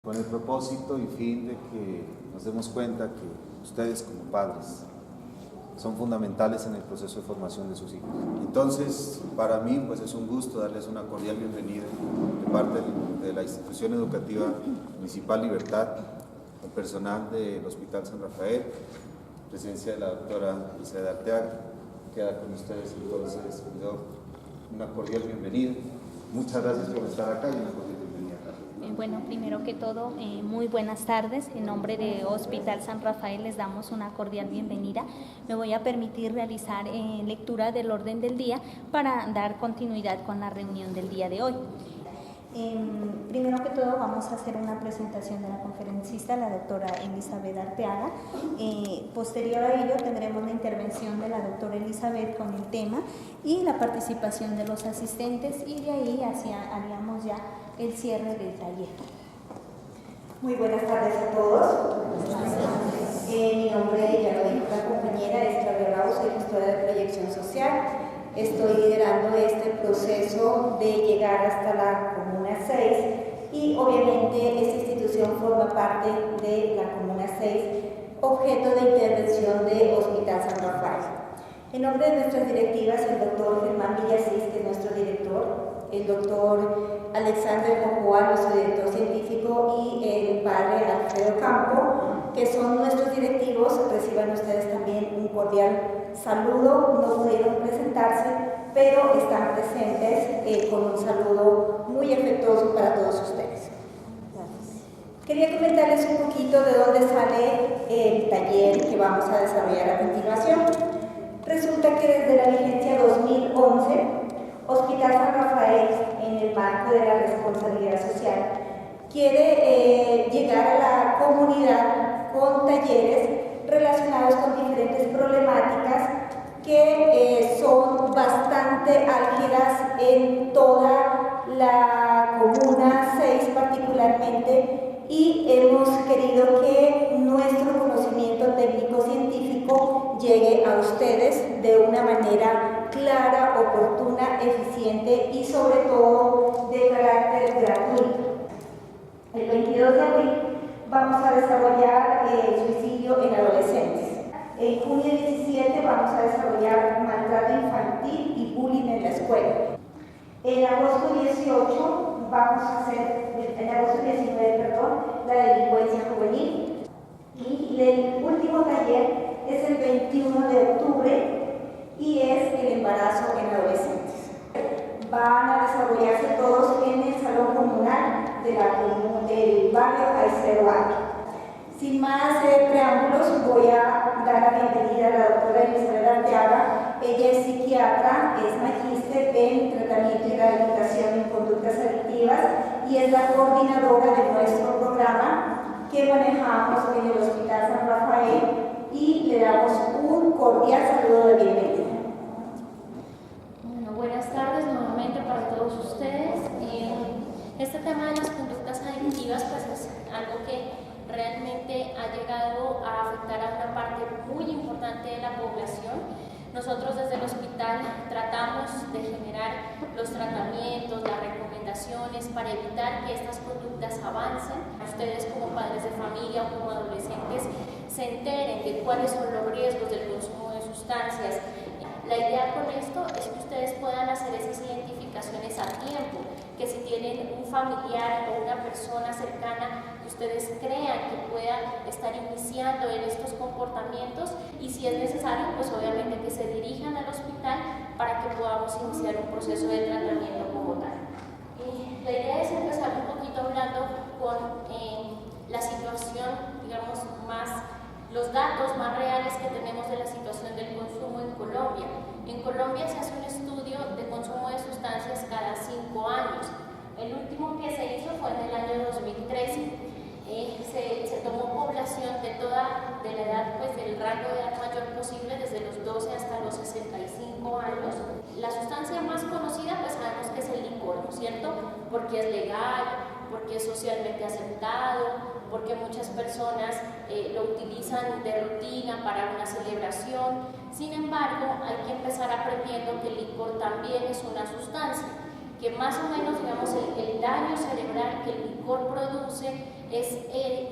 con el propósito y fin de que nos demos cuenta que ustedes como padres son fundamentales en el proceso de formación de sus hijos. Entonces, para mí pues es un gusto darles una cordial bienvenida de parte de la institución educativa municipal Libertad, el personal del Hospital San Rafael, presencia de la doctora Isabel Arteaga, queda con ustedes entonces, les doy una cordial bienvenida. Muchas gracias por estar acá y una cordial bienvenida. Bueno, primero que todo, muy buenas tardes. En nombre de Hospital San Rafael les damos una cordial bienvenida. Me voy a permitir realizar lectura del orden del día para dar continuidad con la reunión del día de hoy. Primero que todo vamos a hacer una presentación de la conferencista, la doctora Elizabeth Arteaga. Posterior a ello tendremos la intervención de la doctora Elizabeth con el tema y la participación de los asistentes, y de ahí haríamos ya el cierre del taller. Muy buenas tardes a todos. Mi nombre, ya lo dijo la compañera, es Claudia Bravo, soy gestora de proyección social. Estoy liderando este proceso de llegar hasta la Comuna 6 y obviamente esta institución forma parte de la Comuna 6, objeto de intervención de Hospital San Rafael. En nombre de nuestras directivas, el doctor Germán Villasís, que es nuestro director, el doctor Alexander Mojoa, nuestro director científico, y el padre Alfredo Campo, que son nuestros directivos, reciban ustedes también un cordial saludo. No pudieron presentarse, pero están presentes con un saludo muy afectuoso para todos ustedes. Quería comentarles un poquito de dónde sale el taller que vamos a desarrollar a continuación. Resulta que desde la vigencia 2011, Hospital San Rafael, en el marco de la responsabilidad social, quiere llegar a la comunidad con talleres relacionados con diferentes problemáticas que son bastante álgidas en toda la Comuna 6 particularmente, y hemos querido que nuestro conocimiento técnico-científico llegue a ustedes de una manera clara, oportuna, eficiente y sobre todo de carácter gratuito. El 22 de abril vamos a desarrollar el suicidio en adolescentes. En junio 17 vamos a desarrollar maltrato infantil y bullying en la escuela. En agosto 18 vamos a hacer, en agosto 19, la delincuencia juvenil. Y el último taller es el 21 de octubre y es el embarazo en adolescentes. Van a desarrollarse todos en el salón comunal del barrio Caicedo Alto. Sin más preámbulos, voy a dar la bienvenida a la doctora Elizabeth Arteaga. Ella es psiquiatra, es magíster en tratamiento y rehabilitación en conductas adictivas y es la coordinadora de nuestro programa que manejamos en el Hospital San Rafael, y le damos un cordial saludo de bienvenida. Bueno, buenas tardes nuevamente para todos ustedes. Este tema de las conductas adictivas pues es algo que realmente ha llegado a afectar a una parte muy importante de la población. Nosotros desde el hospital tratamos de generar los tratamientos, las recomendaciones para evitar que estas conductas avancen. Ustedes como padres de familia o como adolescentes se enteren de cuáles son los riesgos del consumo de sustancias. La idea con esto es que ustedes puedan hacer esas identificaciones a tiempo, que si tienen un familiar o una persona cercana que ustedes crean que pueda estar iniciando en estos comportamientos, y si es necesario, pues obviamente que se dirijan al hospital para que podamos iniciar un proceso de tratamiento como tal. La idea es empezar un poquito hablando con la situación, digamos, los datos más reales que tenemos de la situación del consumo en Colombia. En Colombia se hace un estudio de consumo de sustancias cada 5 años. El último que se hizo fue en el año 2013. Se tomó población de la edad, pues del rango de edad mayor posible, desde los 12 hasta los 65 años. La sustancia más conocida, pues sabemos que es el licor, ¿no es cierto? Porque es legal, porque es socialmente aceptado, porque muchas personas lo utilizan de rutina para una celebración. Sin embargo, hay que empezar aprendiendo que el licor también es una sustancia, que más o menos, digamos, el daño cerebral que el licor produce es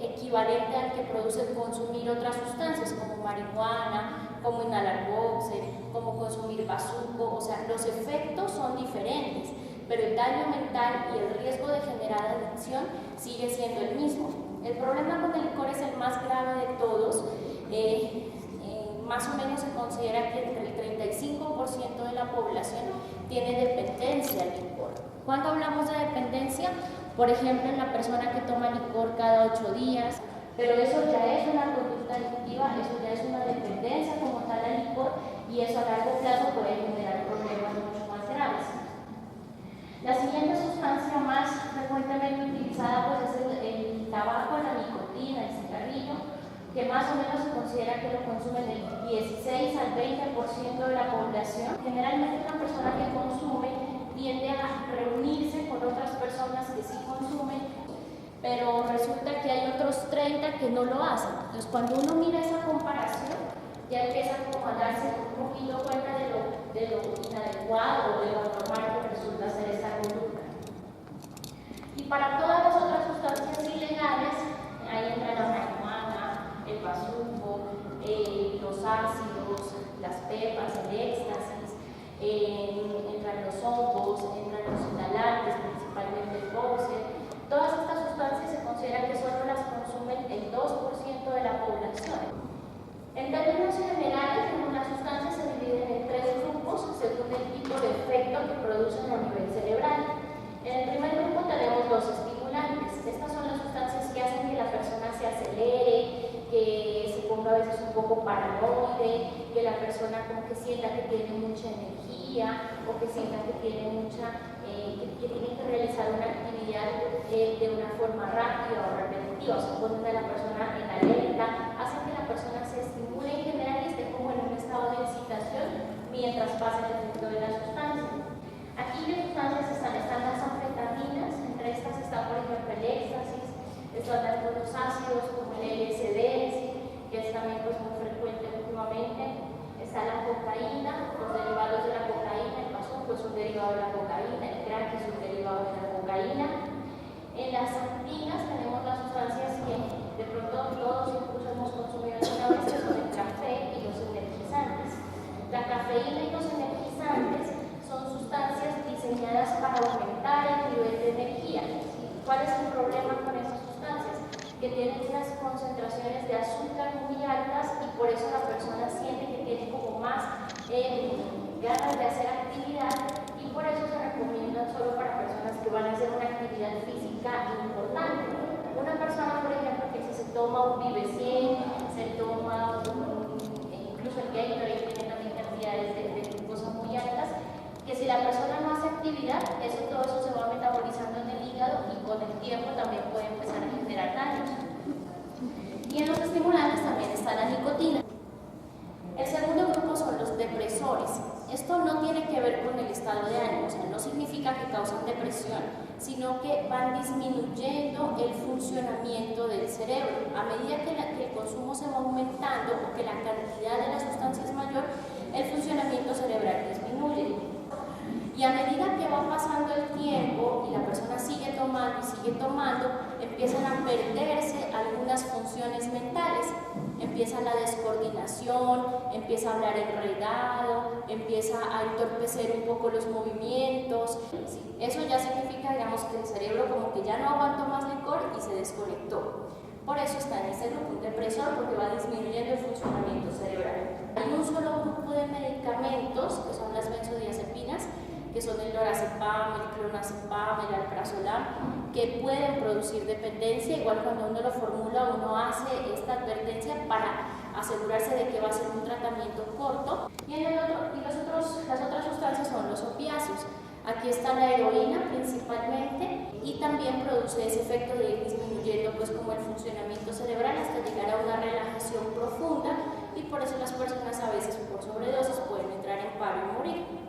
equivalente al que produce consumir otras sustancias como marihuana, como inhalar boxe, como consumir bazuco. O sea, los efectos son diferentes, pero el daño mental y el riesgo de generar adicción sigue siendo el mismo. El problema con el licor es el más grave de todos. Más o menos se considera que entre el 35% de la población tiene dependencia al licor. Cuando hablamos de dependencia, por ejemplo, en la persona que toma licor cada 8 días, pero eso ya es una conducta adictiva, eso ya es una dependencia como tal al licor, y eso a largo plazo puede generar problemas mucho más graves. La siguiente sustancia más frecuentemente utilizada pues, es el tabaco, la nicotina, el cigarrillo, que más o menos se considera que lo consumen del 16 al 20% de la población. Generalmente una persona que consume tiende a reunirse con otras personas que sí consumen, pero resulta que hay otros 30 que no lo hacen. Entonces cuando uno mira esa comparación, ya empieza como a darse un poquito cuenta de lo inadecuado o de lo anormal que resulta ser esta conducta. Y para todas las otras sustancias ilegales, ahí entra la marihuana, el bazuco, los ácidos, las pepas, el éxtasis, entran los hongos, entran los inhalantes, principalmente el boxe. Todas estas sustancias se considera que solo las consumen el 2% de la población. En términos generales, las sustancias se dividen en 3 grupos según el tipo de efecto que producen a nivel cerebral. En el primer grupo tenemos los estimulantes. Estas son las sustancias que hacen que la persona se acelere, que se ponga a veces un poco paranoide, que la persona como que sienta que tiene mucha energía o que sienta que tiene que tiene que realizar una actividad de una forma rápida o repetitiva, o sea, ponen a la persona en alerta, hacen que la persona se estimule en general y esté como en un estado de excitación mientras pasa el efecto de la sustancia. Aquí las sustancias están las anfetaminas, entre estas está por ejemplo el éxtasis, están algunos ácidos como el LSD, que es también pues, muy frecuente últimamente, está la cocaína, los derivados de la cocaína, el bazuco es un derivado de la cocaína, el crack es un derivado de la cocaína. En las antinas tenemos las sustancias que de pronto todos incluso hemos consumido alguna vez, que son el café y los energizantes. La cafeína y los energizantes son sustancias diseñadas para aumentar el nivel de energía. ¿Cuál es el problema con esas sustancias? Que tienen unas concentraciones de azúcar muy altas y por eso la persona siente que tiene como más ganas de hacer actividad, y por eso se recomiendan solo para personas que van a hacer una actividad física importante. Una persona, por ejemplo, que si se toma un Vive 100, se toma incluso el Gatorade, tiene también cantidades de glucosa muy altas, que si la persona no hace actividad, todo eso se va metabolizando en el hígado y con el tiempo también puede empezar a generar daños. Y en los estimulantes también está la nicotina. El segundo grupo son los depresores. Esto no tiene que ver con el estado de ánimo, o sea, no significa que causan depresión, sino que van disminuyendo el funcionamiento del cerebro. A medida que el consumo se va aumentando o que la cantidad de la sustancia es mayor, el funcionamiento cerebral disminuye. Y a medida que va pasando el tiempo y la persona sigue tomando, empiezan a perderse algunas funciones mentales. Empieza la descoordinación, empieza a hablar enredado, empieza a entorpecer un poco los movimientos. Sí, eso ya significa, digamos, que el cerebro como que ya no aguantó más licor y se desconectó. Por eso está en ese grupo, un depresor, porque va disminuyendo el funcionamiento cerebral. Hay un solo grupo de medicamentos, que son las benzodiazepinas, que son el lorazepam, el clonazepam, el alprazolam, que pueden producir dependencia. Igual cuando uno lo formula, uno hace esta advertencia para asegurarse de que va a ser un tratamiento corto. Y las otras sustancias son los opiáceos. Aquí está la heroína principalmente, y también produce ese efecto de ir disminuyendo pues como el funcionamiento cerebral hasta llegar a una relajación profunda, y por eso las personas a veces por sobredosis pueden entrar en paro y morir.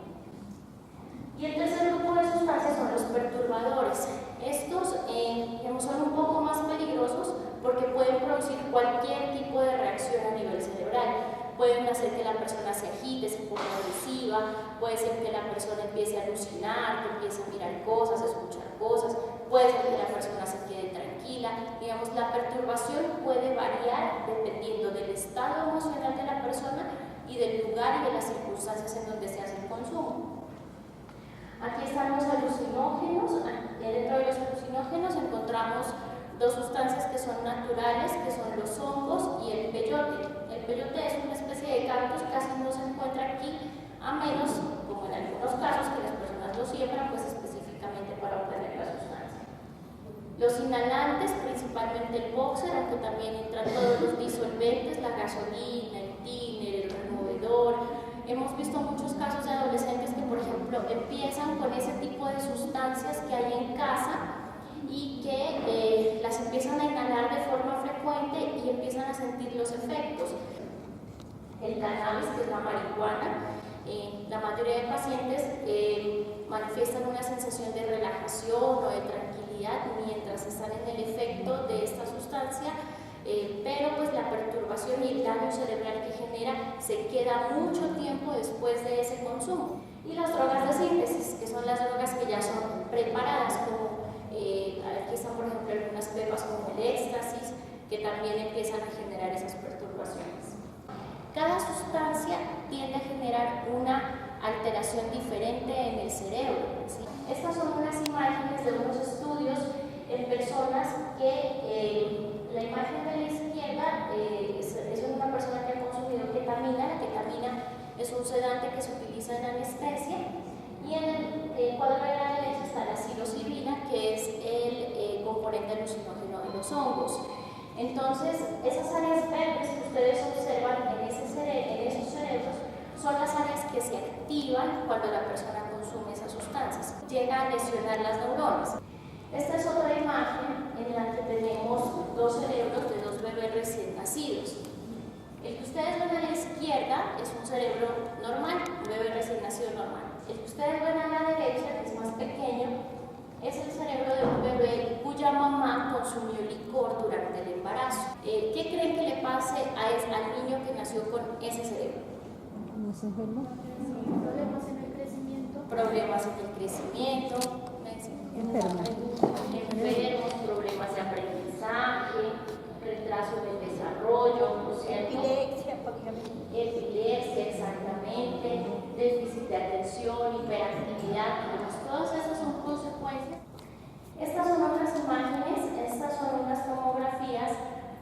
Y el tercer grupo de sustancias son los perturbadores. Estos son un poco más peligrosos porque pueden producir cualquier tipo de reacción a nivel cerebral. Pueden hacer que la persona se agite, se ponga agresiva, puede ser que la persona empiece a alucinar, que empiece a mirar cosas, a escuchar cosas, puede ser que la persona se quede tranquila, digamos, la perturbación puede variar dependiendo del estado emocional de la persona y del lugar y de las circunstancias en donde se hace el consumo. Aquí están los alucinógenos. Dentro de los alucinógenos encontramos dos sustancias que son naturales, que son los hongos y el peyote. El peyote es una especie de cactus, casi no se encuentra aquí, a menos, como en algunos casos, que las personas lo siembran, pues específicamente para obtener la sustancia. Los inhalantes, principalmente el boxer, aunque también entran todos los disolventes, la gasolina, el thinner, el removedor. Hemos visto muchos casos de adolescentes que, por ejemplo, empiezan con ese tipo de sustancias que hay en casa y que las empiezan a inhalar de forma frecuente y empiezan a sentir los efectos. El cannabis, que es la marihuana, la mayoría de pacientes manifiestan una sensación de relajación o de tranquilidad mientras están en el efecto de esta sustancia, pero pues la perturbación y el daño cerebral que genera se queda mucho tiempo después de ese consumo. Y las drogas de síntesis, que son las drogas que ya son preparadas, como aquí están por ejemplo algunas pepas como el éxtasis, que también empiezan a generar esas perturbaciones. Cada sustancia tiende a generar una alteración diferente en el cerebro, ¿sí? Estas son unas imágenes de unos estudios en personas que la imagen de la izquierda es una persona que ha consumido ketamina. La ketamina es un sedante que se utiliza en anestesia, y en el cuadro de la derecha está la psilocibina, que es el componente alucinógeno de los hongos. Entonces, esas áreas verdes que ustedes observan en esos cerebros son las áreas que se activan cuando la persona consume esas sustancias. Llega a lesionar las neuronas. Esta es otra imagen en la que tenemos dos cerebros de dos bebés recién nacidos. El que ustedes ven a la izquierda es un cerebro normal, un bebé recién nacido normal. El que ustedes ven a la derecha, que es más pequeño, es el cerebro de un bebé cuya mamá consumió licor durante el embarazo. ¿Qué creen que le pase al niño que nació con ese cerebro? Problemas en el crecimiento. Problemas en el crecimiento, enfermos, problemas de aprendizaje, retraso en el desarrollo, ¿no es cierto? Epilepsia, por ejemplo. Epilepsia, exactamente, déficit de atención, hiperactividad, todas esas son consecuencias. Estas son otras imágenes, estas son unas tomografías.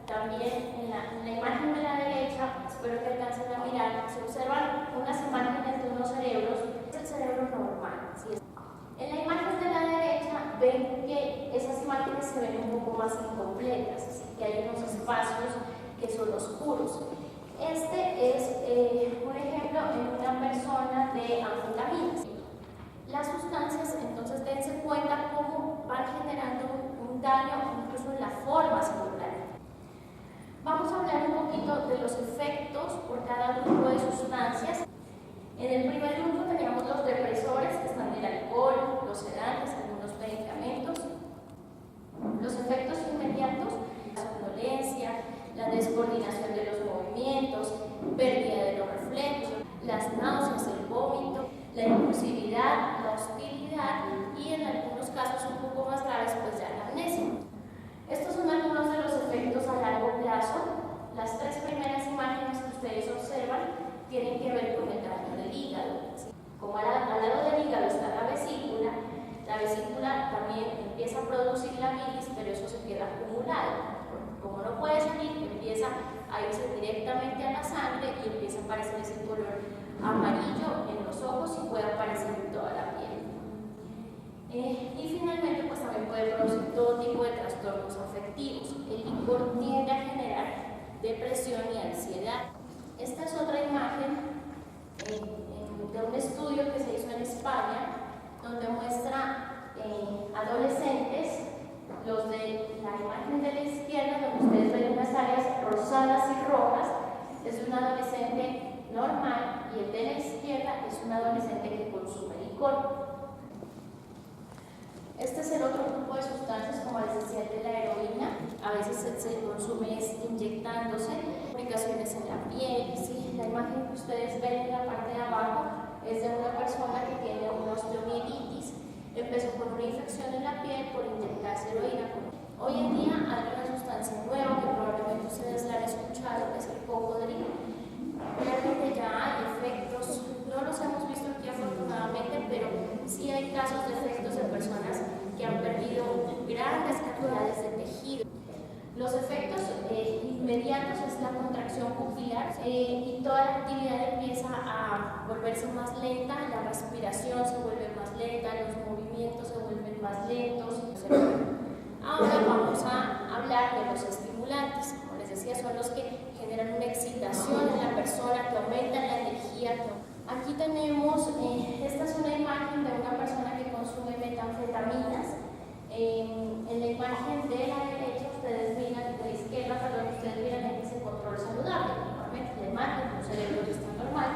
También en la imagen de la derecha, espero que alcancen a mirar, se observan unas imágenes de unos cerebros. Es el cerebro normal, ¿sí? En la imagen de la derecha ven que esas imágenes se ven un poco más incompletas, así que hay unos espacios que son oscuros. Este es un ejemplo en una persona de anfetaminas. Las sustancias, entonces, dense cuenta cómo van generando un daño incluso en la forma celular. Vamos a hablar un poquito de los efectos por cada grupo de sustancias. En el primer grupo teníamos los depresores, que están del alcohol, los sedantes, algunos medicamentos. Los efectos inmediatos, la somnolencia, la descoordinación de los movimientos, pérdida de los reflejos, las náuseas, el vómito, la impulsividad, la hostilidad y en algunos casos un poco más graves, pues ya la amnesia. Estos son algunos de los efectos a largo plazo. Las tres primeras imágenes que ustedes observan tienen que ver con el daño del hígado, ¿sí? Como al lado del hígado está la vesícula también empieza a producir la bilis, pero eso se queda acumulado. Como no puede salir, empieza a irse directamente a la sangre y empieza a aparecer ese color amarillo en los ojos y puede aparecer en toda la piel. Y finalmente, pues también puede producir todo tipo de trastornos afectivos. El licor tiende a generar depresión y ansiedad. Esta es otra imagen de un estudio que se hizo en España, donde muestra adolescentes. Los de la imagen de la izquierda, donde ustedes ven unas áreas rosadas y rojas, es un adolescente normal, y el de la izquierda es un adolescente que consume licor. Este es el otro grupo de sustancias, como les decía, el de la heroína. A veces se consume inyectándose, aplicaciones en la piel. ¿Sí? La imagen que ustedes ven en la parte de abajo es de una persona que tiene una osteomielitis. Empezó con una infección en la piel por inyectarse heroína. Hoy en día hay una sustancia nueva que probablemente ustedes la han escuchado, que es el cocodrilo. Realmente ya hay efectos, no los hemos visto aquí afortunadamente, pero sí hay casos de efectos en personas que han perdido grandes cantidades de tejido. Los efectos inmediatos es la contracción pupilar y toda la actividad empieza a volverse más lenta, la respiración se vuelve más lenta, los movimientos se vuelven más lentos. Ahora vamos a hablar de los estimulantes. Como les decía, son los que generan una excitación en la persona, que aumentan la energía. Aquí tenemos, esta es una imagen de una persona que consume metanfetaminas. En la imagen de la derecha, ustedes miran, de la izquierda, perdón, ustedes miran en ese control saludable, normalmente la imagen, un cerebro que está normal,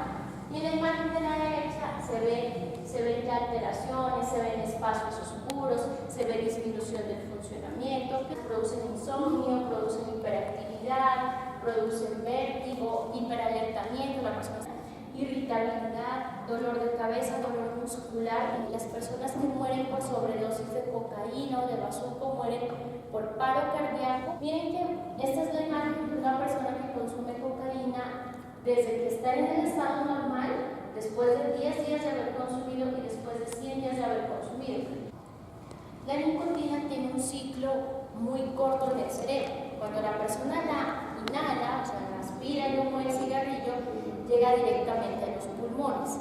y en la imagen de la derecha se ven ya alteraciones, se ven espacios oscuros, se ve disminución del funcionamiento, producen insomnio, producen hiperactividad, producen vértigo, hiperalertamiento, la persona irritabilidad, dolor de cabeza, dolor muscular. Y las personas que mueren por sobredosis de cocaína o de bazuco mueren por paro cardíaco. Miren que esta es la imagen de una persona que consume cocaína desde que está en el estado normal, después de 10 días de haber consumido y después de 100 días de haber consumido. La nicotina tiene un ciclo muy corto en el cerebro. Cuando la persona la inhala, o sea, la aspira el humo del cigarrillo, llega directamente a los pulmones.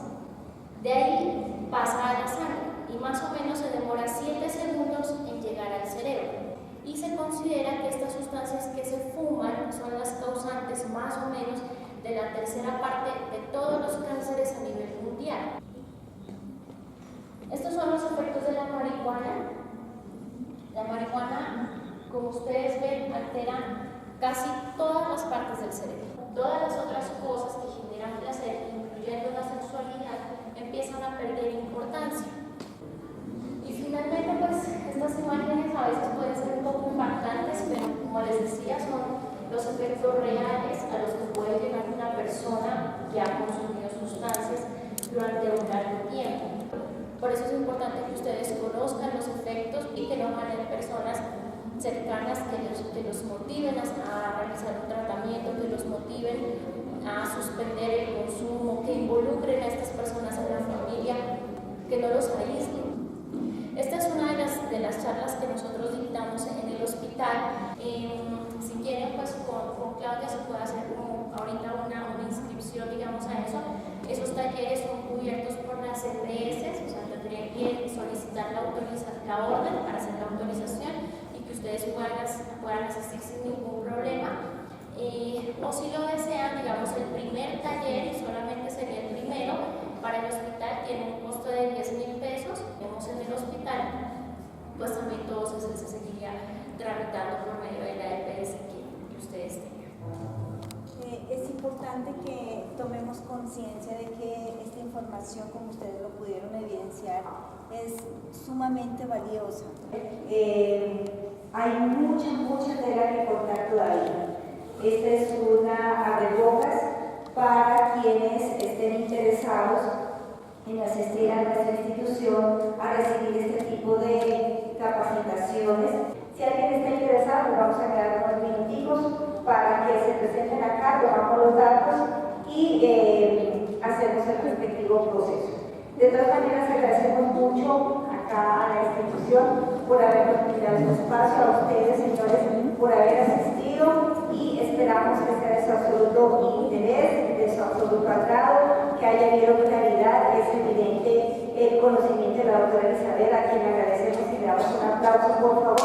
De ahí pasa a la sangre y más o menos se demora 7 segundos en llegar al cerebro. Y se considera que estas sustancias que se fuman son las causantes más o menos de la tercera parte de todos los cánceres a nivel mundial. Estos son los efectos de la marihuana. La marihuana, como ustedes ven, altera casi todas las partes del cerebro. Todas las otras cosas que generan placer, incluyendo la sexualidad, empiezan a perder importancia. Y finalmente, pues, estas imágenes a veces pueden ser un poco impactantes, pero como les decía, son los efectos reales a los que puede llegar una persona que ha consumido sustancias durante un largo tiempo. Por eso es importante que ustedes conozcan los efectos y que no ganen personas cercanas que los motiven a realizar un tratamiento, que los motiven a suspender el consumo, que involucren a estas personas en la familia, que no los aíslen. Esta es una de las charlas que nosotros dictamos en el hospital. Si quieren, pues con Claudia se puede hacer como ahorita una inscripción, digamos, a eso. Esos talleres son cubiertos por las EPS, o sea, tendrían que solicitar la orden para hacer la autorización y que ustedes puedan asistir sin ningún problema. O si lo desean, digamos, el primer taller, y solamente sería el primero, para el hospital tiene un costo de 10.000 pesos. Vemos en el hospital, pues también todo eso se seguiría tramitando por medio de la EPS que ustedes tengan. Es importante que tomemos conciencia de que esta información, como ustedes lo pudieron evidenciar, es sumamente valiosa. Hay mucha tela que cortar todavía. Esta es una abrebocas para quienes estén interesados en asistir a nuestra institución a recibir este tipo de capacitaciones. Si alguien está interesado, vamos a quedar unos minuticos para que se presenten acá, tomamos los datos y hacemos el respectivo proceso. De todas maneras, agradecemos mucho acá a la institución por habernos brindado este espacio, a ustedes, señores, por haber asistido y esperamos que sea de su absoluto interés, de su absoluto agrado, que haya habido claridad. Es evidente el conocimiento de la doctora Elizabeth, a quien agradecemos y le damos un aplauso, por favor.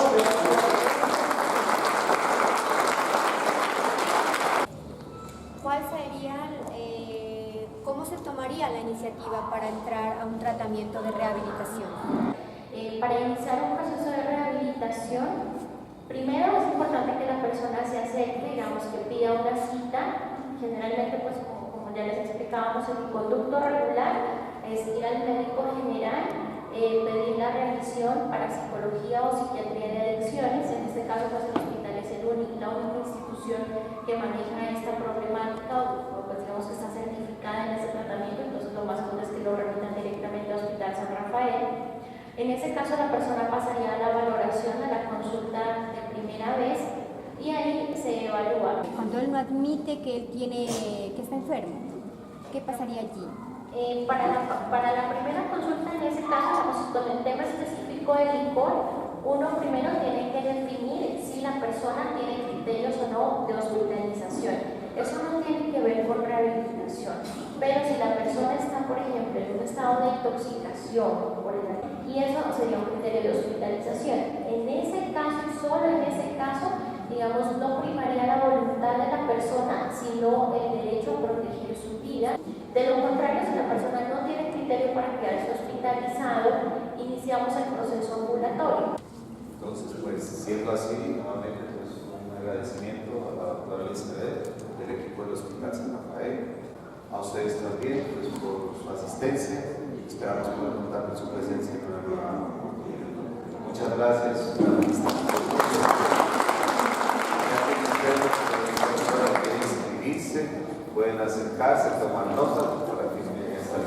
¿Cuál sería, cómo se tomaría la iniciativa para entrar a un tratamiento de rehabilitación? Para iniciar un proceso de rehabilitación, primero es importante que la persona se acerque, digamos que pida una cita. Generalmente, pues como ya les explicábamos, el conducto regular es ir al médico general, pedir la revisión para psicología o psiquiatría de adicciones. En este caso, pues el hospital es la única institución que maneja esta problemática, o pues digamos que está certificada en este tratamiento, entonces lo más común es que lo remitan directamente al Hospital San Rafael. En ese caso la persona pasaría a la valoración, a la consulta de primera vez y ahí se evalúa. Cuando él no admite que que está enfermo, ¿qué pasaría allí? Para la primera consulta, en ese caso, con el tema específico del licor, uno primero tiene que definir si la persona tiene criterios o no de hospitalización. Eso no tiene que ver con rehabilitación, pero si la persona está, por ejemplo, en un estado de intoxicación, y eso sería un criterio de hospitalización. En ese caso, solo en ese caso, digamos, no primaría la voluntad de la persona, sino el derecho a proteger su vida. De lo contrario, si la persona no tiene criterio para quedarse hospitalizado, iniciamos el proceso ambulatorio. Entonces, pues, siendo así, nuevamente, pues, un agradecimiento a la doctora Elizabeth, del equipo del Hospital San Rafael, a ustedes también, pues, por su asistencia. Esperamos poder contar con su presencia en el programa. Muchas gracias. Pueden acercarse, tomar nota para que no haya esta